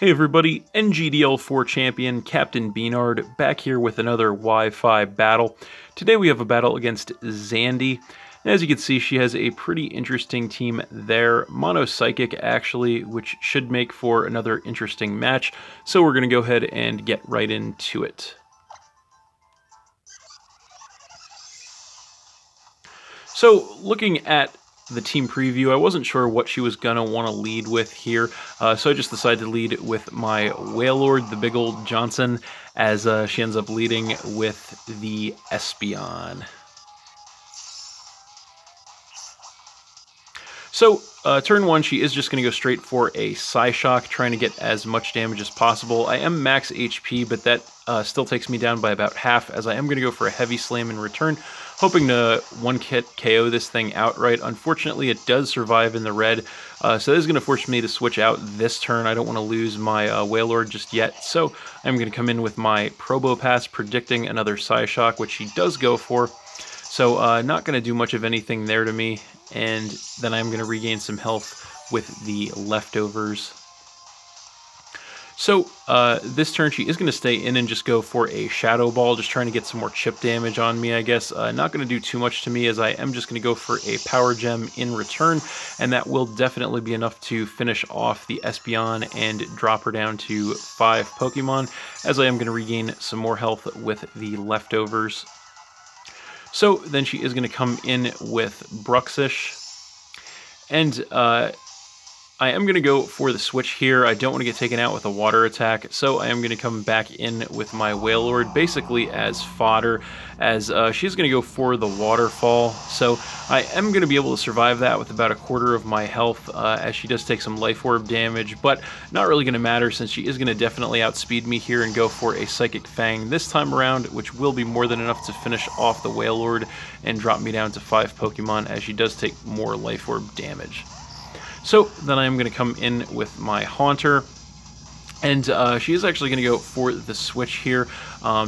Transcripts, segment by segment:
Hey everybody, NGDL4 champion Captain B-Nard back here with another Wi-Fi battle. Today we have a battle against Xandy. And as you can see, she has a pretty interesting team there. Mono Psychic actually, which should make for another interesting match. So we're going to go ahead and get right into it. So looking at the team preview, I wasn't sure what she was going to want to lead with here, so I just decided to lead with my Wailord, the big old Johnson, as she ends up leading with the Espeon. So, turn one, she is just going to go straight for a Psyshock, trying to get as much damage as possible. I am max HP, but that still takes me down by about half, as I am going to go for a Heavy Slam in return, hoping to one-hit KO this thing outright. Unfortunately, it does survive in the red, so this is going to force me to switch out this turn. I don't want to lose my Wailord just yet, so I'm going to come in with my Probopass, predicting another Psyshock, which she does go for. So not going to do much of anything there to me, and then I'm going to regain some health with the leftovers. So this turn she is going to stay in and just go for a Shadow Ball, just trying to get some more chip damage on me, I guess. Not going to do too much to me, as I am just going to go for a Power Gem in return, and that will definitely be enough to finish off the Espeon and drop her down to 5 Pokemon, as I am going to regain some more health with the leftovers. So then she is going to come in with Bruxish, and I am going to go for the switch here. I don't want to get taken out with a water attack, so I am going to come back in with my Wailord, basically as fodder, as she's going to go for the waterfall. So I am going to be able to survive that with about a quarter of my health, as she does take some Life Orb damage, but not really going to matter since she is going to definitely outspeed me here and go for a Psychic Fang this time around, which will be more than enough to finish off the Wailord and drop me down to 5 Pokemon, as she does take more Life Orb damage. So then I am going to come in with my Haunter, and she is actually going to go for the switch here,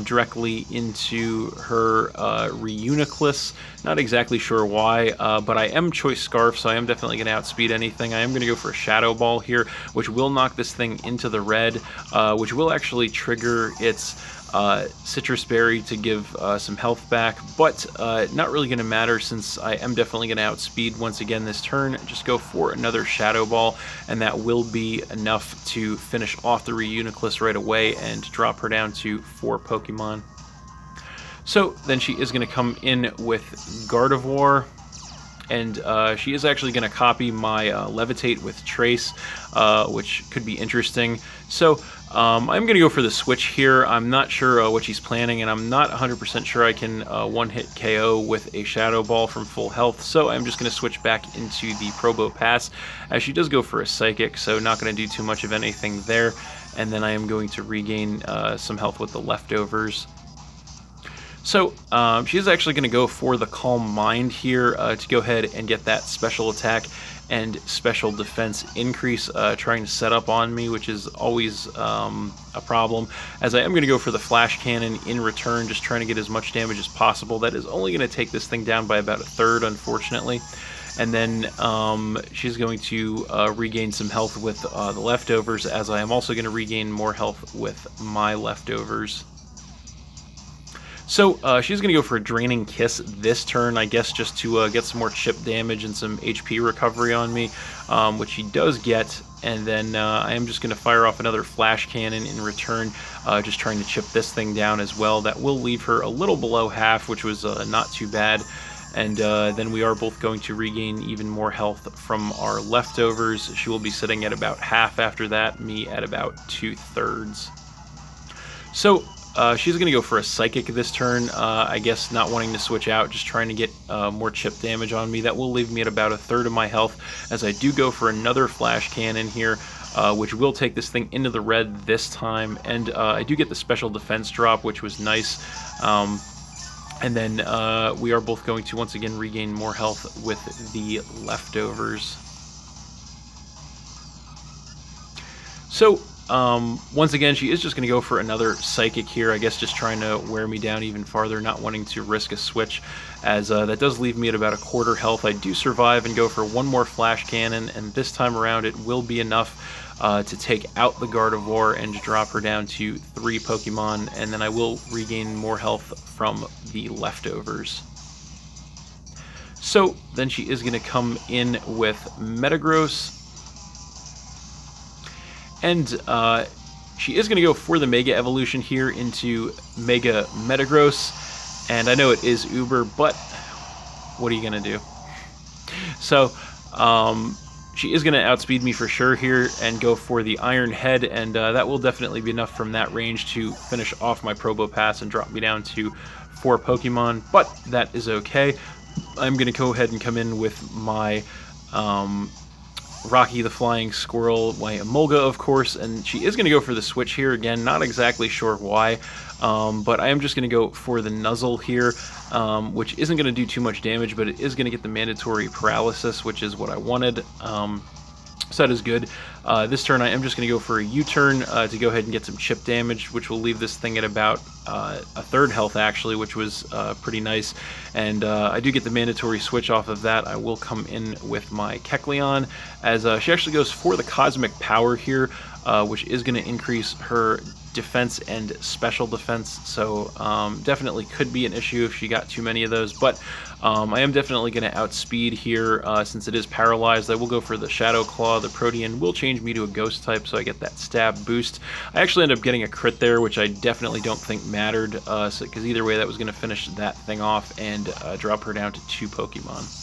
directly into her Reuniclus. Not exactly sure why, but I am Choice Scarf, so I am definitely going to outspeed anything. I am going to go for a Shadow Ball here, which will knock this thing into the red, which will actually trigger its Citrus Berry to give some health back, but not really going to matter since I am definitely going to outspeed once again this turn. Just go for another Shadow Ball, and that will be enough to finish off the Reuniclus right away and drop her down to 4 Pokemon. So then she is going to come in with Gardevoir, and she is actually going to copy my Levitate with Trace, which could be interesting. So I'm going to go for the switch here. I'm not sure what she's planning, and I'm not 100% sure I can one-hit KO with a Shadow Ball from full health, so I'm just going to switch back into the Probopass, as she does go for a Psychic, so not going to do too much of anything there, and then I am going to regain some health with the leftovers. So she is actually going to go for the Calm Mind here to go ahead and get that special attack and special defense increase, trying to set up on me, which is always a problem, as I am going to go for the Flash Cannon in return, just trying to get as much damage as possible. That is only going to take this thing down by about a third, unfortunately. And then she's going to regain some health with the leftovers, as I am also going to regain more health with my leftovers. So she's going to go for a Draining Kiss this turn, I guess, just to get some more chip damage and some HP recovery on me, which she does get. And then I am just going to fire off another Flash Cannon in return, just trying to chip this thing down as well. That will leave her a little below half, which was not too bad. And then we are both going to regain even more health from our leftovers. She will be sitting at about half after that, me at about 2/3. So she's going to go for a Psychic this turn, I guess not wanting to switch out, just trying to get more chip damage on me. That will leave me at about a third of my health, as I do go for another Flash Cannon here, which will take this thing into the red this time, and I do get the special defense drop, which was nice. And then we are both going to once again regain more health with the leftovers. So once again, she is just going to go for another Psychic here, I guess just trying to wear me down even farther, not wanting to risk a switch, as that does leave me at about a quarter health. I do survive and go for one more Flash Cannon, and this time around it will be enough to take out the Gardevoir and drop her down to 3 Pokemon, and then I will regain more health from the leftovers. So then she is going to come in with Metagross, and she is going to go for the Mega Evolution here into Mega Metagross, and I know it is Uber, but what are you going to do? So, she is going to outspeed me for sure here and go for the Iron Head, and that will definitely be enough from that range to finish off my Probopass and drop me down to 4 Pokemon, but that is okay. I'm going to go ahead and come in with my Rocky the Flying Squirrel, my Emolga, of course, and she is going to go for the switch here again. Not exactly sure why, but I am just going to go for the Nuzzle here, which isn't going to do too much damage, but it is going to get the mandatory paralysis, which is what I wanted. So that is good. This turn I am just going to go for a U-turn to go ahead and get some chip damage, which will leave this thing at about a third health actually, which was pretty nice. And I do get the mandatory switch off of that. I will come in with my Kecleon, as she actually goes for the Cosmic Power here, which is going to increase her defense and special defense, so definitely could be an issue if she got too many of those, but I am definitely going to outspeed here since it is paralyzed. I will go for the Shadow Claw. The Protean will change me to a Ghost type, so I get that stab boost. I actually end up getting a crit there, which I definitely don't think mattered, because either way that was going to finish that thing off and drop her down to 2 Pokemon.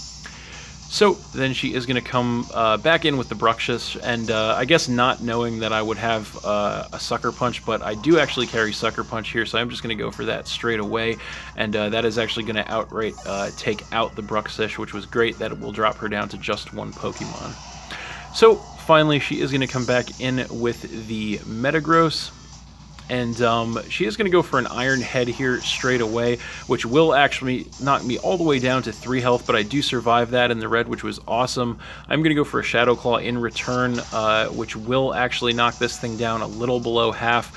So then she is going to come back in with the Bruxish, and I guess not knowing that I would have a Sucker Punch, but I do actually carry Sucker Punch here, so I'm just going to go for that straight away, and that is actually going to outright take out the Bruxish, which was great. That it will drop her down to just 1 Pokemon. So finally she is going to come back in with the Metagross, and she is going to go for an Iron Head here straight away, which will actually knock me all the way down to 3 health, but I do survive that in the red, which was awesome. I'm going to go for a Shadow Claw in return, which will actually knock this thing down a little below half,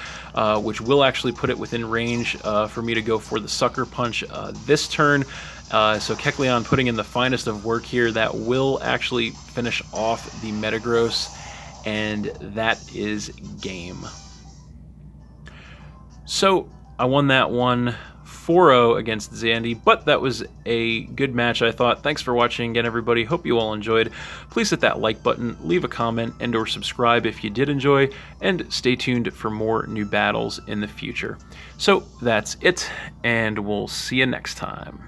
which will actually put it within range for me to go for the Sucker Punch this turn. So Kecleon putting in the finest of work here. That will actually finish off the Metagross, and that is game. So I won that one 4-0 against Xandy, but that was a good match, I thought. Thanks for watching again, everybody. Hope you all enjoyed. Please hit that like button, leave a comment, and or subscribe if you did enjoy, and stay tuned for more new battles in the future. So that's it, and we'll see you next time.